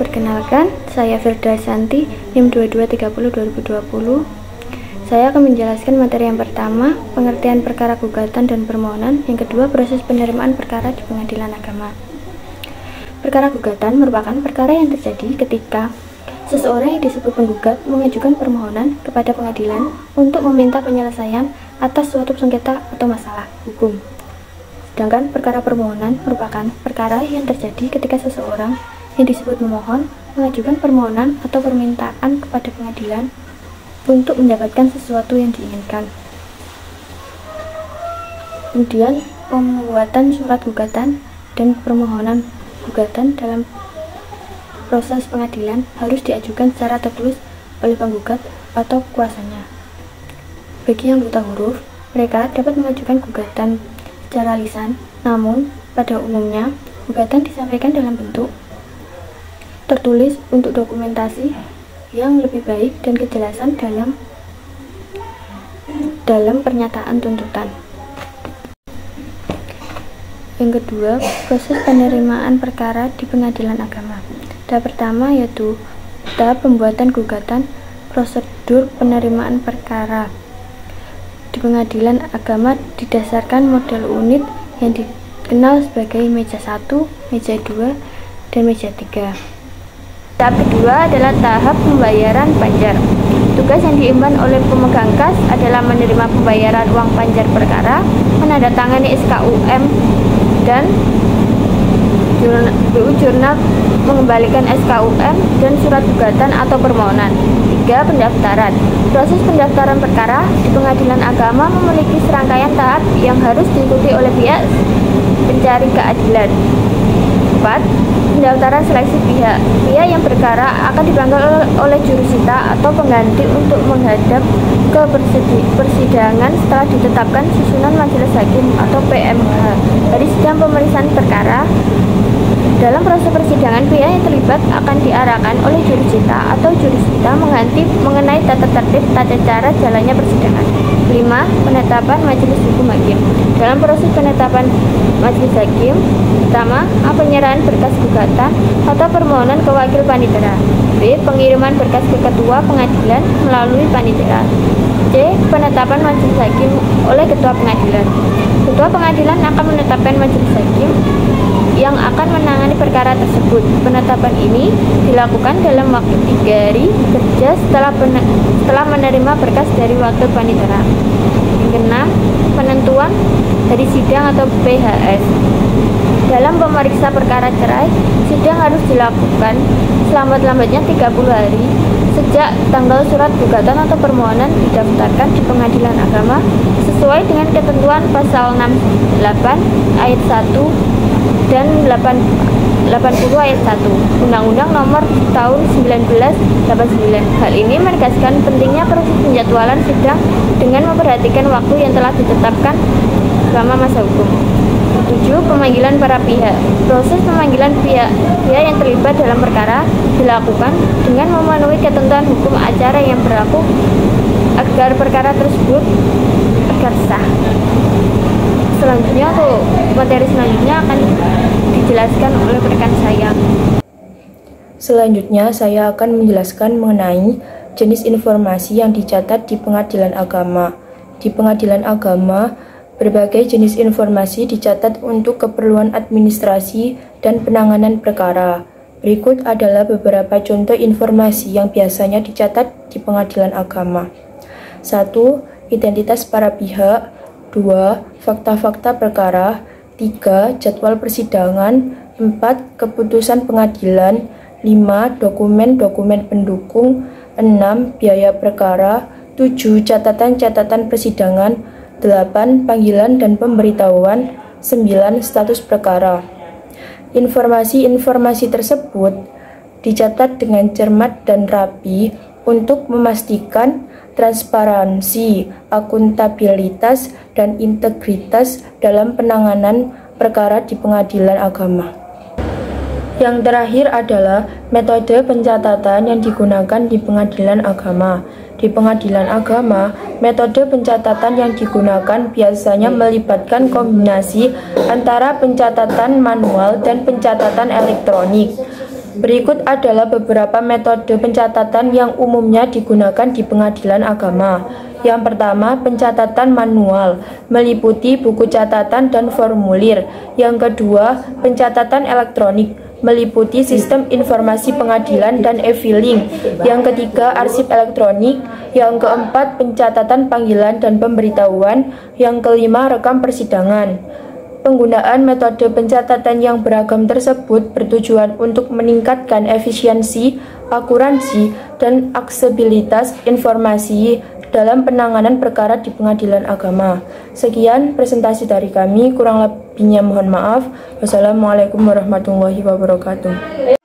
Perkenalkan, saya Firda Santi, NIM 2230-2020. Saya akan menjelaskan materi yang pertama, pengertian perkara gugatan dan permohonan. Yang kedua, proses penerimaan perkara di pengadilan agama. Perkara gugatan merupakan perkara yang terjadi ketika seseorang yang disebut penggugat mengajukan permohonan kepada pengadilan untuk meminta penyelesaian atas suatu sengketa atau masalah hukum. Sedangkan perkara permohonan merupakan perkara yang terjadi ketika seseorang yang disebut memohon mengajukan permohonan atau permintaan kepada pengadilan untuk mendapatkan sesuatu yang diinginkan. Kemudian, pembuatan surat gugatan dan permohonan gugatan dalam proses pengadilan harus diajukan secara tertulis oleh penggugat atau kuasanya. Bagi yang buta huruf, mereka dapat mengajukan gugatan secara lisan, namun pada umumnya gugatan disampaikan dalam bentuk tertulis untuk dokumentasi yang lebih baik dan kejelasan dalam pernyataan tuntutan. Yang kedua, proses penerimaan perkara di pengadilan agama. Tahap pertama yaitu tahap pembuatan gugatan, prosedur penerimaan perkara di pengadilan agama didasarkan model unit yang dikenal sebagai meja 1, meja 2, dan meja 3. Tahap kedua adalah tahap pembayaran panjar. Tugas yang diemban oleh pemegang kas adalah menerima pembayaran uang panjar perkara, menandatangani SKUM, dan BU Jurnal mengembalikan SKUM dan surat gugatan atau permohonan. 3. Pendaftaran. Proses pendaftaran perkara di pengadilan agama memiliki serangkaian tahap yang harus diikuti oleh pihak pencari keadilan. 4. Pendaftaran seleksi pihak. Pihak yang perkara akan dipanggil oleh jurusita atau pengganti untuk menghadap ke persidangan setelah ditetapkan susunan majelis hakim atau PMH. Dari sidang pemeriksaan perkara, dalam proses persidangan pihak yang terlibat akan diarahkan oleh jurusita atau jurusita mengganti mengenai tata tertib tata cara jalannya persidangan. 5. Penetapan majelis hukum hakim. Dalam proses penetapan majelis hakim, pertama, penyerahan berkas gugatan atau permohonan ke wakil panitera. B. Pengiriman berkas ke ketua pengadilan melalui panitera. C. Penetapan majelis hakim oleh ketua pengadilan. Ketua pengadilan akan menetapkan majelis hakim yang akan menangani perkara tersebut. Penetapan ini dilakukan dalam waktu 3 hari kerja setelah menerima berkas dari wakil panitera. Yang keenam, penentuan dari sidang atau PHS. Dalam pemeriksa perkara cerai, sidang harus dilakukan selambat-lambatnya 30 hari sejak tanggal surat gugatan atau permohonan didaftarkan di pengadilan agama sesuai dengan ketentuan pasal 68 ayat 1 dan 80 ayat 1 Undang-Undang Nomor Tahun 1989. Hal ini menegaskan pentingnya proses penjadwalan sidang dengan memperhatikan waktu yang telah ditetapkan selama masa hukum. 7. Pemanggilan para pihak. Proses pemanggilan pihak yang terlibat dalam perkara dilakukan dengan memenuhi ketentuan hukum acara yang berlaku agar perkara tersebut agar sah. Selanjutnya untuk materi selanjutnya akan dijelaskan oleh rekan saya. Selanjutnya saya akan menjelaskan mengenai jenis informasi yang dicatat di pengadilan agama. Di pengadilan agama, berbagai jenis informasi dicatat untuk keperluan administrasi dan penanganan perkara. Berikut adalah beberapa contoh informasi yang biasanya dicatat di pengadilan agama. 1. Identitas para pihak. 2. Fakta-fakta perkara. 3. Jadwal persidangan. 4. Keputusan pengadilan. 5. Dokumen-dokumen pendukung. 6. Biaya perkara. 7. Catatan-catatan persidangan. 8. Panggilan dan pemberitahuan. 9. Status perkara. Informasi-informasi tersebut dicatat dengan cermat dan rapi untuk memastikan transparansi, akuntabilitas, dan integritas dalam penanganan perkara di pengadilan agama. Yang terakhir adalah metode pencatatan yang digunakan di pengadilan agama. Di pengadilan agama, metode pencatatan yang digunakan biasanya melibatkan kombinasi antara pencatatan manual dan pencatatan elektronik. Berikut adalah beberapa metode pencatatan yang umumnya digunakan di pengadilan agama. Yang pertama, pencatatan manual, meliputi buku catatan dan formulir. Yang kedua, pencatatan elektronik, meliputi sistem informasi pengadilan dan e-filing. Yang ketiga, arsip elektronik. Yang keempat, pencatatan panggilan dan pemberitahuan. Yang kelima, rekam persidangan. Penggunaan metode pencatatan yang beragam tersebut bertujuan untuk meningkatkan efisiensi, akuransi, dan aksesibilitas informasi dalam penanganan perkara di pengadilan agama. Sekian presentasi dari kami, kurang lebihnya mohon maaf. Wassalamualaikum warahmatullahi wabarakatuh.